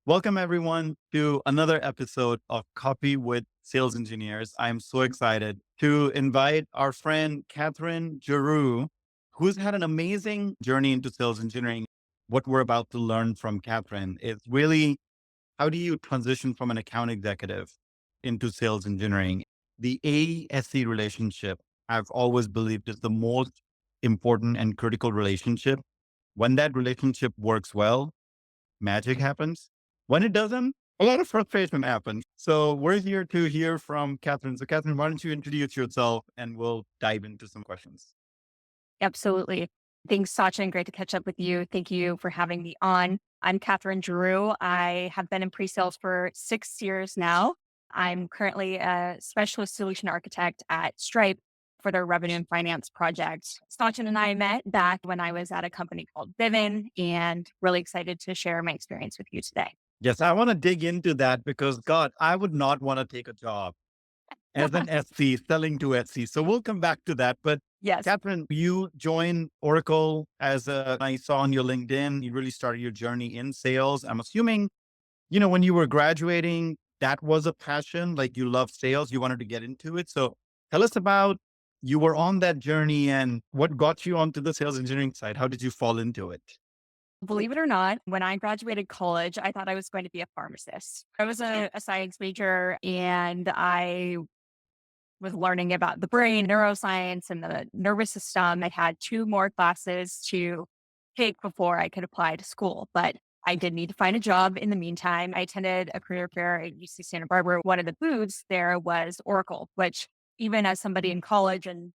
Welcome, everyone, to another episode of Coffee with Sales Engineers. I'm so excited to invite our friend, Katherine Giroux, who's had an amazing journey into sales engineering. What we're about to learn from Katherine is really how do you transition from an account executive into sales engineering? The AE-SE relationship, I've always believed, is the most important and critical relationship. When that relationship works well, magic happens. When it doesn't, a lot of frustration happens. So we're here to hear from Katherine. So Katherine, why don't you introduce yourself and we'll dive into some questions. Absolutely. Thanks, Sachin. Great to catch up with you. Thank you for having me on. I'm Katherine Giroux. I have been in pre-sales for 6 years now. I'm currently a specialist solution architect at Stripe for their revenue and finance project. Sachin and I met back when I was at a company called Vivin, and really excited to share my experience with you today. Yes, I want to dig into that because God, I would not want to take a job as an SC selling to SC. So we'll come back to that. But Yes. Katherine, you joined Oracle I saw on your LinkedIn, you really started your journey in sales. I'm assuming, when you were graduating, that was a passion, like you love sales, you wanted to get into it. So tell us about you were on that journey and what got you onto the sales engineering side. How did you fall into it? Believe it or not, when I graduated college, I thought I was going to be a pharmacist. I was a science major and I was learning about the brain, neuroscience, and the nervous system. I had two more classes to take before I could apply to school, but I did need to find a job in the meantime. I attended a career fair at UC Santa Barbara. One of the booths there was Oracle, which even as somebody in college and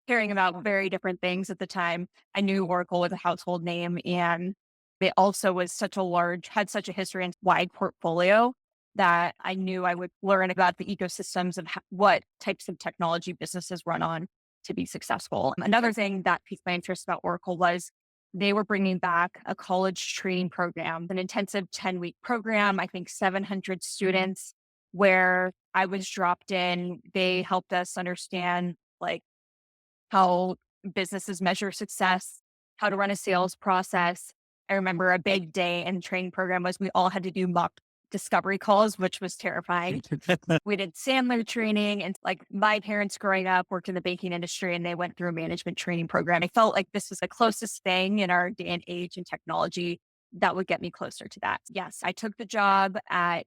hearing about very different things at the time, I knew Oracle was a household name. And it also was had such a history and wide portfolio that I knew I would learn about the ecosystems of what types of technology businesses run on to be successful. Another thing that piqued my interest about Oracle was they were bringing back a college training program, an intensive 10-week program, I think 700 students, where I was dropped in. They helped us understand like how businesses measure success, how to run a sales process. I remember a big day in the training program was we all had to do mock discovery calls, which was terrifying. We did Sandler training, and like my parents growing up worked in the banking industry and they went through a management training program. I felt like this was the closest thing in our day and age and technology that would get me closer to that. Yes, I took the job at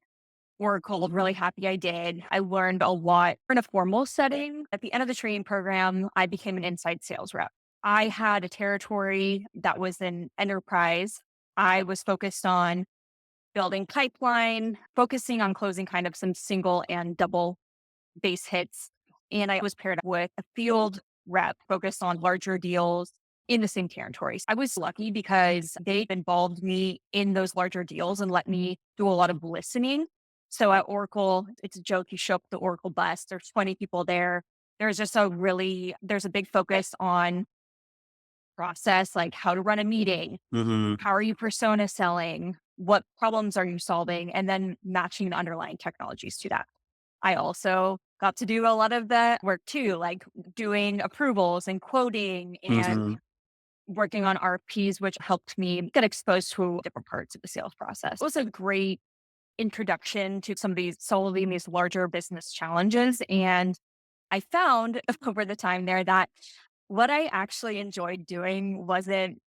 Oracle, really happy I did. I learned a lot in a formal setting. At the end of the training program, I became an inside sales rep. I had a territory that was an enterprise. I was focused on building pipeline, focusing on closing kind of some single and double base hits. And I was paired up with a field rep focused on larger deals in the same territories. I was lucky because they involved me in those larger deals and let me do a lot of listening. So at Oracle, it's a joke. You show up at the Oracle bus, there's 20 people there. There's a big focus on process, like how to run a meeting, Hmm. how are you persona selling, what problems are you solving, and then matching the underlying technologies to that. I also got to do a lot of the work too, like doing approvals and quoting and Hmm. working on RFPs, which helped me get exposed to different parts of the sales process. It was a great introduction to some of these solving these larger business challenges. And I found over the time there that what I actually enjoyed doing wasn't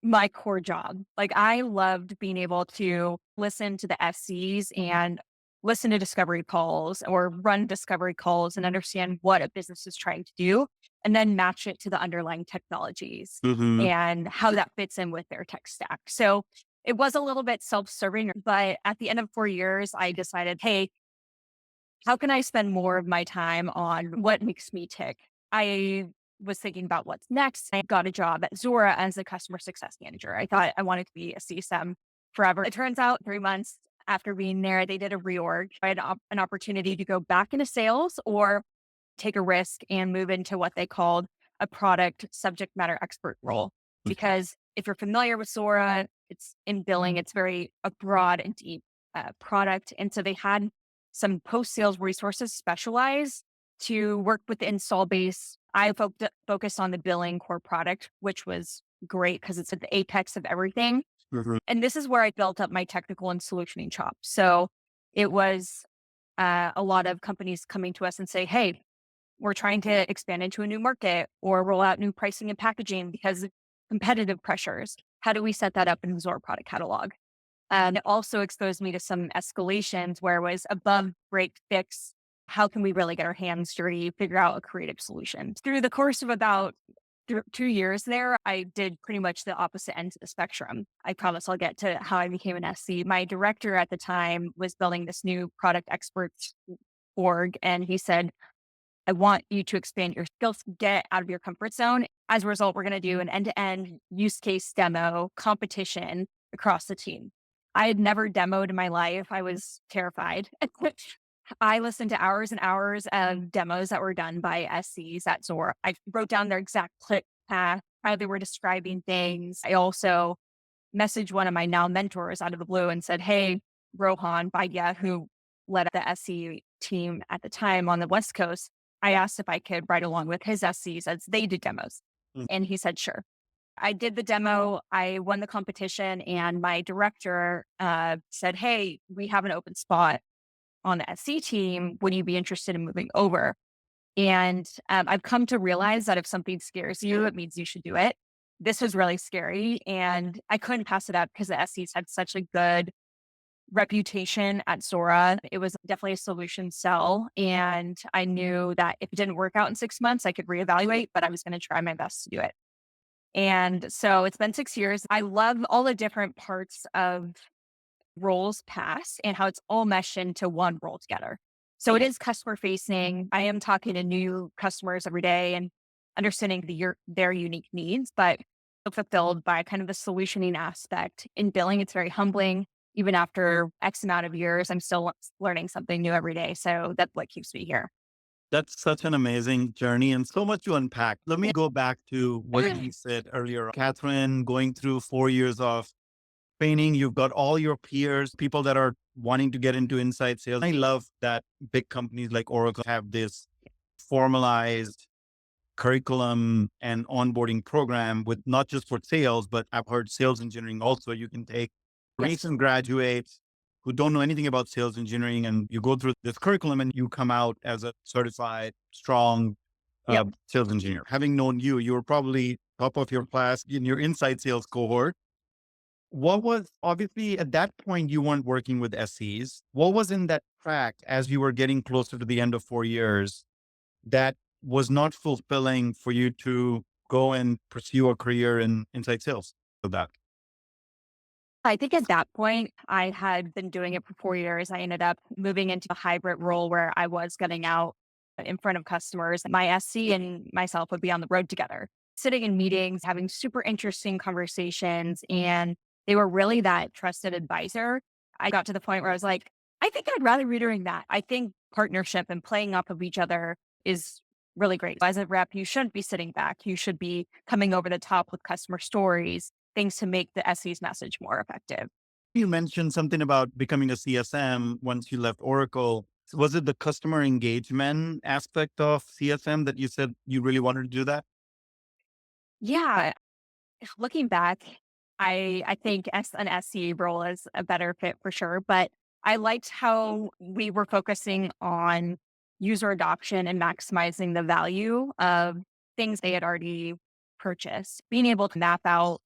my core job. Like I loved being able to listen to the SCs and listen to discovery calls or run discovery calls and understand what a business is trying to do and then match it to the underlying technologies Hmm. and how that fits in with their tech stack. So it was a little bit self-serving, but at the end of 4 years, I decided, hey, how can I spend more of my time on what makes me tick? I was thinking about what's next. I got a job at Zora as a customer success manager. I thought I wanted to be a CSM forever. It turns out 3 months after being there, they did a reorg. I had an opportunity to go back into sales or take a risk and move into what they called a product subject matter expert role. Because if you're familiar with Zora, it's in billing, it's very a broad and deep product. And so they had some post sales resources specialized to work with the install base. I focused on the billing core product, which was great because it's at the apex of everything. Mhm. And this is where I built up my technical and solutioning chops. So it was a lot of companies coming to us and say, hey, we're trying to expand into a new market or roll out new pricing and packaging because of competitive pressures. How do we set that up in our product catalog? And it also exposed me to some escalations where it was above break fix. How can we really get our hands dirty, figure out a creative solution? Through the course of about 2 years there, I did pretty much the opposite ends of the spectrum. I promise I'll get to how I became an SC. My director at the time was building this new product experts org, and he said, I want you to expand your skills, get out of your comfort zone. As a result, we're going to do an end to end use case demo competition across the team. I had never demoed in my life. I was terrified. I listened to hours and hours of demos that were done by SCs at Zora. I wrote down their exact click path, how they were describing things. I also messaged one of my now mentors out of the blue and said, hey, Rohan Vaidya, who led the SC team at the time on the West Coast, I asked if I could ride along with his SCs as they did demos. Mm. And he said, sure. I did the demo. I won the competition, and my director said, hey, we have an open spot on the SC team. Would you be interested in moving over? And I've come to realize that if something scares you, it means you should do it. This was really scary, and I couldn't pass it up because the SCs had such a good reputation at Zora. It was definitely a solution sell. And I knew that if it didn't work out in 6 months, I could reevaluate, but I was going to try my best to do it. And so it's been 6 years. I love all the different parts of roles pass and how it's all meshed into one role together. So it is customer facing. I am talking to new customers every day and understanding their unique needs, but fulfilled by kind of the solutioning aspect. In billing, it's very humbling. Even after X amount of years, I'm still learning something new every day. So that's what keeps me here. That's such an amazing journey and so much to unpack. Let me go back to what you said earlier. Catherine, going through 4 years of training, you've got all your peers, people that are wanting to get into inside sales. I love that big companies like Oracle have this formalized curriculum and onboarding program with not just for sales, but I've heard sales engineering also. You can take Yes. recent graduates who don't know anything about sales engineering, and you go through this curriculum and you come out as a certified, strong Yep. sales engineer. Having known you, you were probably top of your class in your inside sales cohort. What was obviously at that point you weren't working with SEs. What was in that track as you were getting closer to the end of 4 years that was not fulfilling for you to go and pursue a career in inside sales for that? I think at that point, I had been doing it for 4 years. I ended up moving into a hybrid role where I was getting out in front of customers. My SC and myself would be on the road together, sitting in meetings, having super interesting conversations. And they were really that trusted advisor. I got to the point where I was like, I think I'd rather be doing that. I think partnership and playing off of each other is really great. As a rep, you shouldn't be sitting back. You should be coming over the top with customer stories, things to make the SE's message more effective. You mentioned something about becoming a CSM once you left Oracle. Was it the customer engagement aspect of CSM that you said you really wanted to do that? Yeah, looking back, I think an SE role is a better fit for sure, but I liked how we were focusing on user adoption and maximizing the value of things they had already purchased. Being able to map out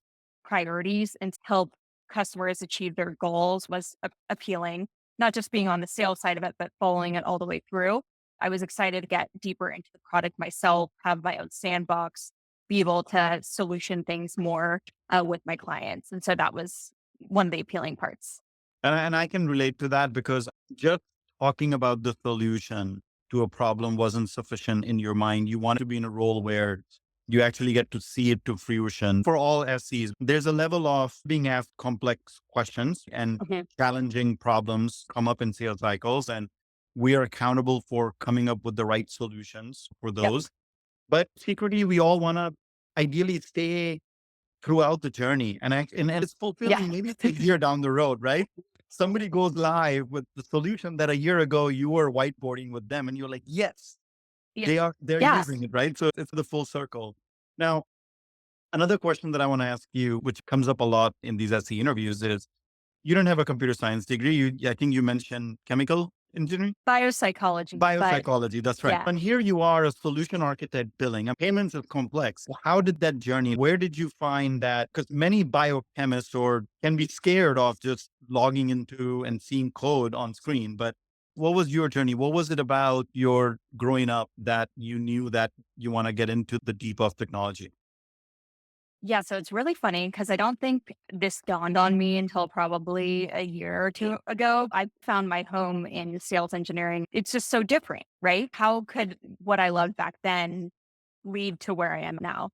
priorities and help customers achieve their goals was appealing, not just being on the sales side of it, but following it all the way through. I was excited to get deeper into the product myself, have my own sandbox, be able to solution things more with my clients. And so that was one of the appealing parts. And I can relate to that because just talking about the solution to a problem wasn't sufficient in your mind. You wanted to be in a role where you actually get to see it to fruition. For all SCs, there's a level of being asked complex questions and Mhm. challenging problems come up in sales cycles. And we are accountable for coming up with the right solutions for Yep. those. But secretly, we all want to ideally stay throughout the journey. And it's Yeah. fulfilling. Maybe it's a year down the road, right? Somebody goes live with the solution that a year ago you were whiteboarding with them and you're like, yes, Yeah. they're Yeah. using it, right? So it's the full circle. Now, Another question that I want to ask you, which comes up a lot in these SE interviews, is you don't have a computer science degree. I think you mentioned chemical engineering. Biopsychology, but Biopsychology, that's right. yeah. And here you are, a solution architect billing, and payments is complex. How did that journey, where did you find that? Because many biochemists or can be scared of just logging into and seeing code on screen. But what was your journey? What was it about your growing up that you knew that you want to get into the deep of technology? Yeah, so it's really funny because I don't think this dawned on me until probably a year or two ago. I found my home in sales engineering. It's just so different, right? How could what I loved back then lead to where I am now?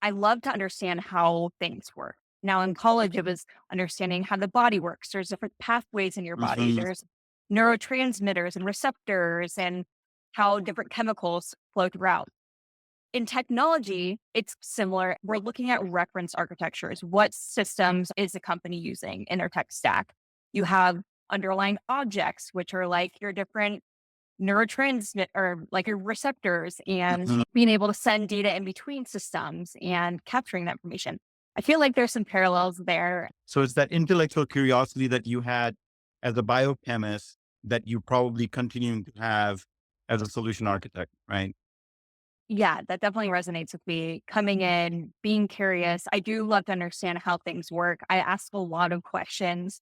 I love to understand how things work. Now in college, it was understanding how the body works. There's different pathways in your body. Mhm. There's neurotransmitters and receptors and how different chemicals flow throughout. In technology, it's similar. We're looking at reference architectures. What systems is a company using in their tech stack? You have underlying objects, which are like your different neurotransmit or like your receptors and Mhm. being able to send data in between systems and capturing that information. I feel like there's some parallels there. So it's that intellectual curiosity that you had as a biochemist that you probably continuing to have as a solution architect, right? Yeah, that definitely resonates with me. Coming in, being curious. I do love to understand how things work. I ask a lot of questions.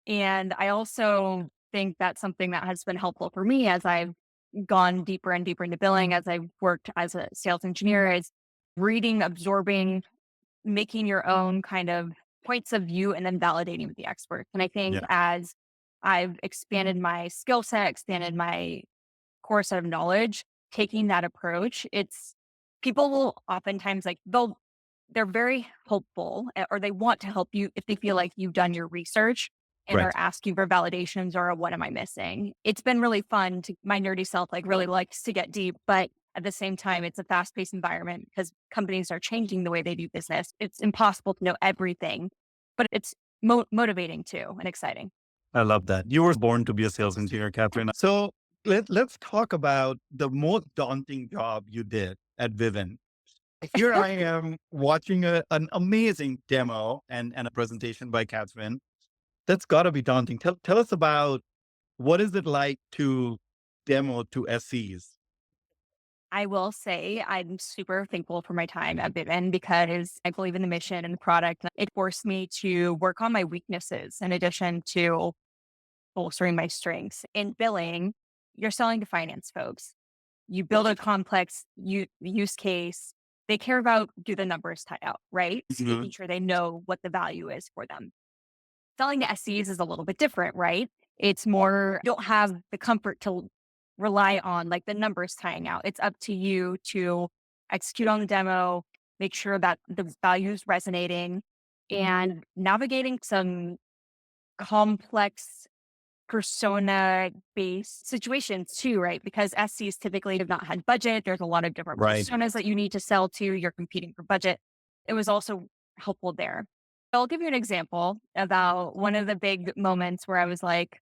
And I also think that's something that has been helpful for me as I've gone deeper and deeper into billing, as I've worked as a sales engineer, is reading, absorbing, making your own kind of points of view and then validating with the experts. And I think Yeah. as I've expanded my skill set, expanded my core set of knowledge, taking that approach, it's people will oftentimes they're very helpful or they want to help you if they feel like you've done your research and are Right. asking for validations or what am I missing? It's been really fun to my nerdy self really likes to get deep, but at the same time, it's a fast paced environment because companies are changing the way they do business. It's impossible to know everything, but it's motivating too and exciting. I love that. You were born to be a sales engineer, Catherine. So let's talk about the most daunting job you did at Vivint. Here I am watching an amazing demo and a presentation by Catherine. That's got to be daunting. Tell us about what is it like to demo to SEs? I will say I'm super thankful for my time at Vivint because I believe in the mission and the product. It forced me to work on my weaknesses in addition to bolstering my strengths. In billing, you're selling to finance folks. You build a complex use case. They care about do the numbers tie out, right? Mhm. Making sure they know what the value is for them. Selling to SEs is a little bit different, right? It's more, you don't have the comfort to rely on like the numbers tying out. It's up to you to execute on the demo, make sure that the value is resonating and navigating some complex persona based situations too, right? Because SCs typically have not had budget. There's a lot of different Right. personas that you need to sell to. You're competing for budget. It was also helpful there. I'll give you an example about one of the big moments where I was like,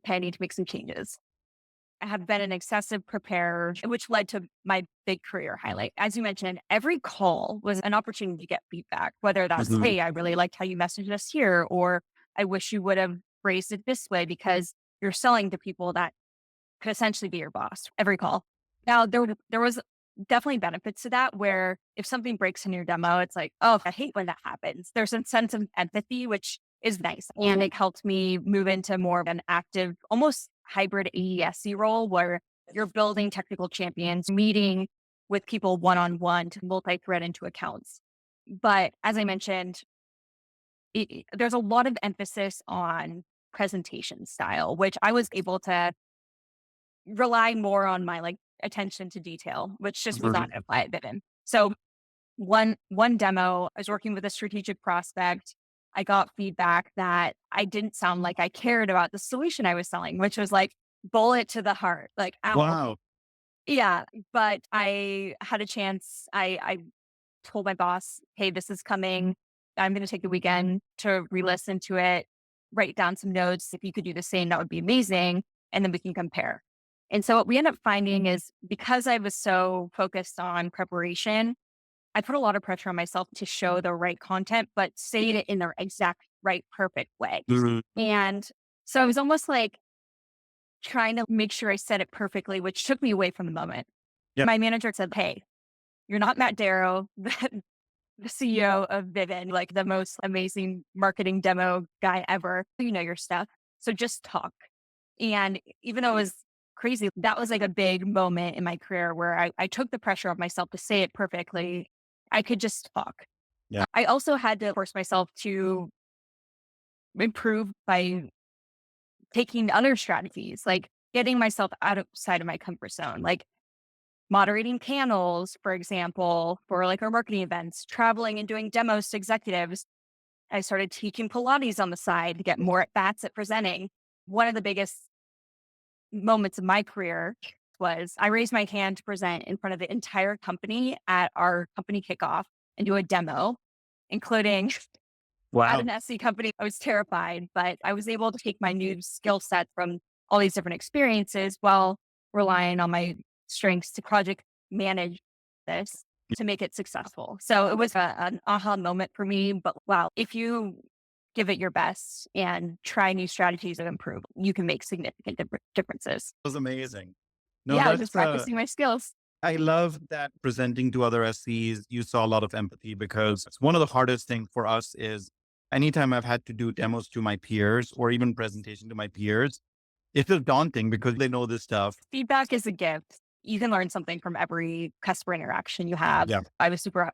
okay, I need to make some changes. I have been an excessive preparer, which led to my big career highlight. As you mentioned, every call was an opportunity to get feedback, whether that's, Mhm. hey, I really liked how you messaged us here, or I wish you would have phrased it this way because you're selling to people that could essentially be your boss every call. Now, there was definitely benefits to that where if something breaks in your demo, it's like, oh, I hate when that happens. There's a sense of empathy, which is nice. And it helped me move into more of an active, almost hybrid AESC role where you're building technical champions, meeting with people one on one to multi thread into accounts. But as I mentioned, there's a lot of emphasis on presentation style, which I was able to rely more on my, like, attention to detail, which just was not Mhm. applied Vivint. So one demo, I was working with a strategic prospect. I got feedback that I didn't sound like I cared about the solution I was selling, which was like bullet to the heart, like, ow. Wow. Yeah, but I had a chance. I told my boss, "Hey, this is coming. I'm gonna take the weekend to re-listen to it, write down some notes. If you could do the same, that would be amazing, and then we can compare." And so what we end up finding is because I was so focused on preparation, I put a lot of pressure on myself to show the right content, but say it in the exact right, perfect way. Mhm. And so it was almost like trying to make sure I said it perfectly, which took me away from the moment. Yep. My manager said, "Hey, you're not Matt Darrow, the CEO of Vivin, like the most amazing marketing demo guy ever. You know your stuff. So just talk." And even though it was crazy, that was like a big moment in my career where I took the pressure off myself to say it perfectly. I could just talk. Yeah. I also had to force myself to improve by taking other strategies, like getting myself outside of my comfort zone, like moderating panels, for example, for like our marketing events, traveling and doing demos to executives. I started teaching Pilates on the side to get more at bats at presenting. One of the biggest moments of my career was I raised my hand to present in front of the entire company at our company kickoff and do a demo, including at Wow. an SE company. I was terrified, but I was able to take my new skill set from all these different experiences while relying on my strengths to project manage this to make it successful. So it was an aha moment for me. But wow, if you give it your best and try new strategies and improve, you can make significant differences. Was amazing. No, Yeah, that's just practicing my skills. I love that presenting to other SEs, you saw a lot of empathy because it's one of the hardest things for us is anytime I've had to do demos to my peers or even presentation to my peers, it's just daunting because they know this stuff. Feedback is a gift. You can learn something from every customer interaction you have. Yeah. I was super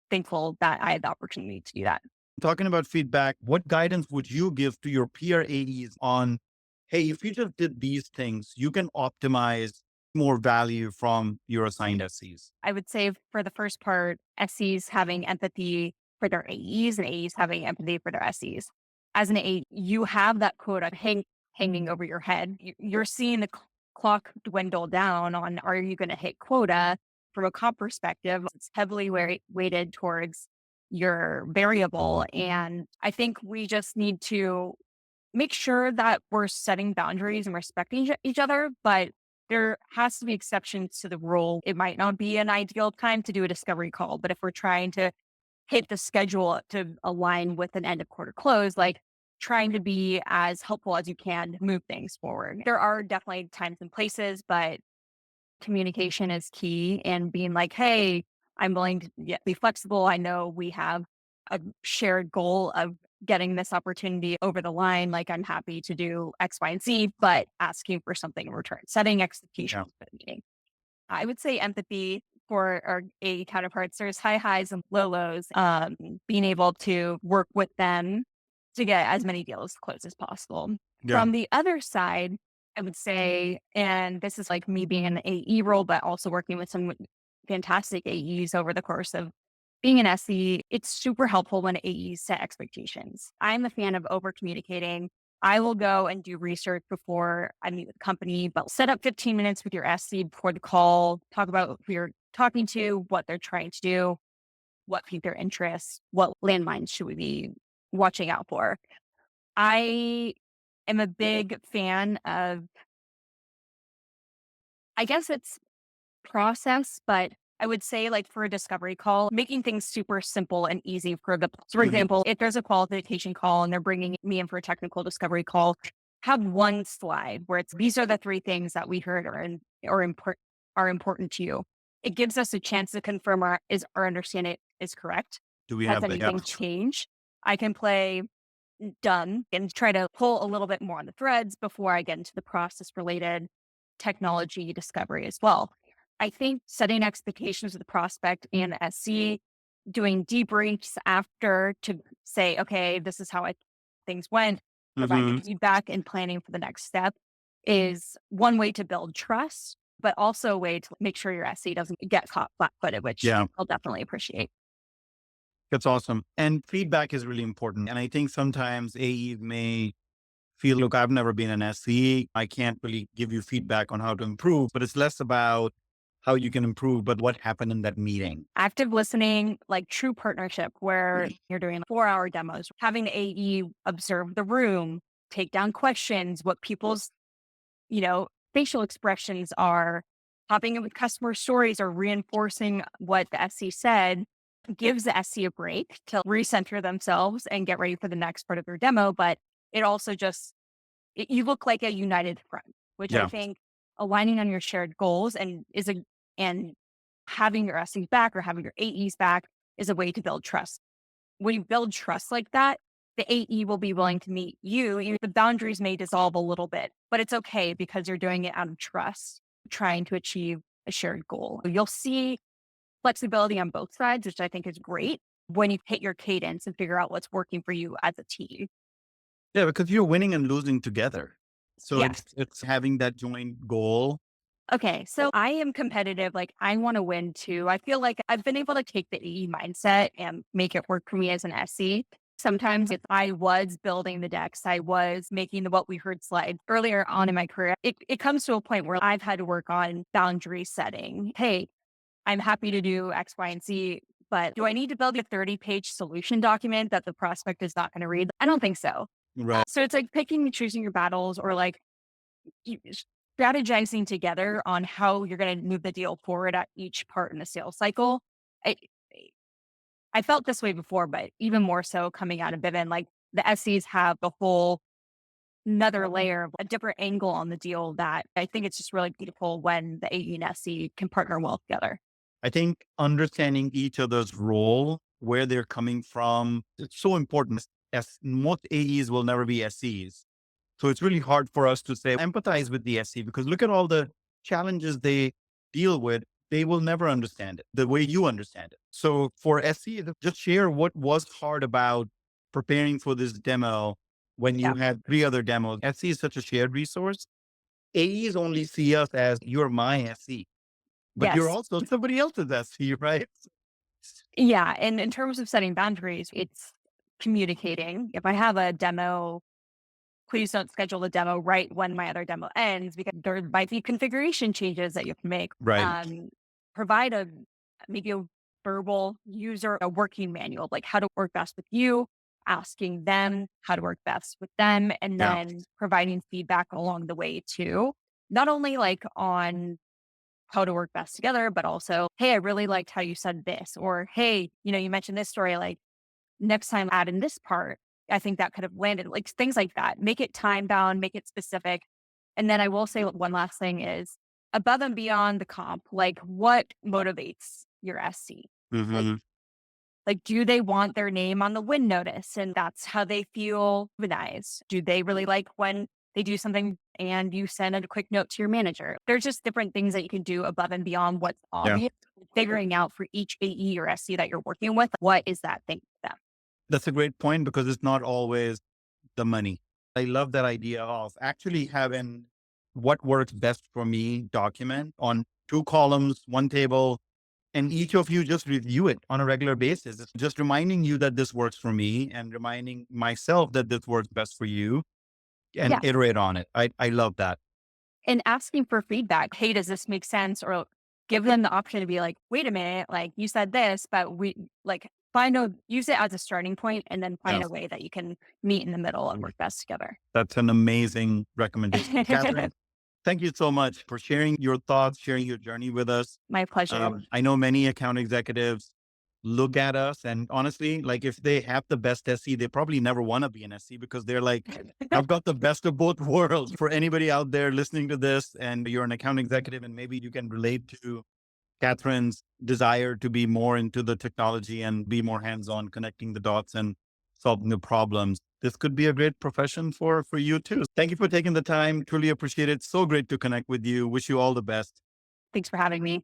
thankful that I had the opportunity to do that. Talking about feedback, what guidance would you give to your peer AEs on, hey, if you just did these things, you can optimize more value from your assigned SEs? I would say for the first part, SEs having empathy for their AEs and AEs having empathy for their SEs. As an AE, you have that quota hanging over your head. You're seeing the clock dwindle down on are you going to hit quota from a comp perspective? It's heavily weighted towards your variable. And I think we just need to make sure that we're setting boundaries and respecting each other, but there has to be exceptions to the rule. It might not be an ideal time to do a discovery call, but if we're trying to hit the schedule to align with an end of quarter close, like trying to be as helpful as you can to move things forward. There are definitely times and places, but communication is key and being like, hey, I'm willing to be flexible. I know we have a shared goal of getting this opportunity over the line. Like, I'm happy to do X, Y, and Z, but asking for something in return, setting Yeah. expectations for the meeting. I would say empathy for our A counterparts. There's high highs and low lows. Being able to work with them to get as many deals closed as possible. Yeah. From the other side, I would say, and this is like me being in the AE role, but also working with some fantastic AEs over the course of being an SE, it's super helpful when AEs set expectations. I'm a fan of over communicating. I will go and do research before I meet with the company, but set up 15 minutes with your SE before the call, talk about who you're talking to, what they're trying to do, what pique their interests, what landmines should we be watching out for. I am a big fan of, I guess it's process, but I would say like for a discovery call, making things super simple and easy for the, so for Mhm. example, if there's a qualification call and they're bringing me in for a technical discovery call, have one slide where it's, these are the three things that we heard are important to you. It gives us a chance to confirm our understanding is correct. Do we Has have the, yeah. anything changed? I can play done and try to pull a little bit more on the threads before I get into the process related technology discovery as well. I think setting expectations with the prospect and the SC, doing debriefs after to say, okay, this is how things went, providing Mhm. feedback and planning for the next step is one way to build trust, but also a way to make sure your SC doesn't get caught flat footed, which Yeah. I'll definitely appreciate. That's awesome. And feedback is really important. And I think sometimes AEs may feel, look, I've never been an SE. I can't really give you feedback on how to improve, but it's less about how you can improve, but what happened in that meeting. Active listening, like true partnership, where you're doing 4-hour demos, having the AE observe the room, take down questions, what people's, facial expressions are, popping in with customer stories or reinforcing what the SC said. gives the SC a break to recenter themselves and get ready for the next part of their demo. But it also just, you look like a united front, which I Yeah. think aligning on your shared goals and having your SCs back or having your AEs back is a way to build trust. When you build trust like that, the AE will be willing to meet you. The boundaries may dissolve a little bit, but it's okay because you're doing it out of trust, trying to achieve a shared goal. You'll see flexibility on both sides, which I think is great when you hit your cadence and figure out what's working for you as a team. Yeah, because you're winning and losing together. So Yes. it's having that joint goal. Okay, so I am competitive. Like, I want to win too. I feel like I've been able to take the AE mindset and make it work for me as an SE. Sometimes if I was building the decks, I was making the what we heard slide earlier on in my career. It comes to a point where I've had to work on boundary setting. Hey, I'm happy to do X, Y, and Z, but do I need to build a 30-page solution document that the prospect is not going to read? I don't think so. Right. So it's like picking and choosing your battles, or like you strategizing together on how you're going to move the deal forward at each part in the sales cycle. I, I felt this way before, but even more so coming out of Vivin, like the SCs have the whole another layer, a different angle on the deal that I think it's just really beautiful when the AE and SC can partner well together. I think understanding each other's role, where they're coming from, it's so important. As most AEs will never be SEs. So it's really hard for us to say empathize with the SE because look at all the challenges they deal with. They will never understand it the way you understand it. So for SE, just share what was hard about preparing for this demo when you Yeah. had three other demos. SE is such a shared resource. AEs only see us as you're my SE, but you're Yes. also somebody else's SE, right? Yeah. And in terms of setting boundaries, it's communicating. If I have a demo, please don't schedule the demo right when my other demo ends because there might be configuration changes that you can make. Right. Um, Provide maybe a verbal user, a working manual, like how to work best with you, asking them how to work best with them, and Yeah. then providing feedback along the way too. Not only like on how to work best together, but also, hey, I really liked how you said this, or hey, you mentioned this story, like next time add in this part. I think that could have landed, like things like that. Make it time bound, make it specific. And then I will say one last thing is above and beyond the comp, like what motivates your SC? Like, Hmm. do they want their name on the win notice and that's how they feel organized? Do they really like when they do something and you send a quick note to your manager? There's just different things that you can do above and beyond what's Yeah. obvious. Figuring out for each AE or SC that you're working with, what is that thing for them? That's a great point because it's not always the money. I love that idea of actually having what works best for me document on two columns, one table, and each of you just review it on a regular basis. It's just reminding you that this works for me and reminding myself that this works best for you and Yeah. iterate on it. I love that. And asking for feedback. Hey, does this make sense? Or give them the option to be like, wait a minute, like you said this, but we like use it as a starting point and then Yeah. find a way that you can meet in the middle and work best together. That's an amazing recommendation. Catherine, thank you so much for sharing your thoughts, sharing your journey with us. My pleasure. I know many account executives look at us and honestly, like if they have the best SE, they probably never want to be an SE because they're like, I've got the best of both worlds. For anybody out there listening to this and you're an account executive and maybe you can relate to Catherine's desire to be more into the technology and be more hands-on, connecting the dots and solving the problems. This could be a great profession for you too. Thank you for taking the time. Truly appreciate it. So great to connect with you. Wish you all the best. Thanks for having me.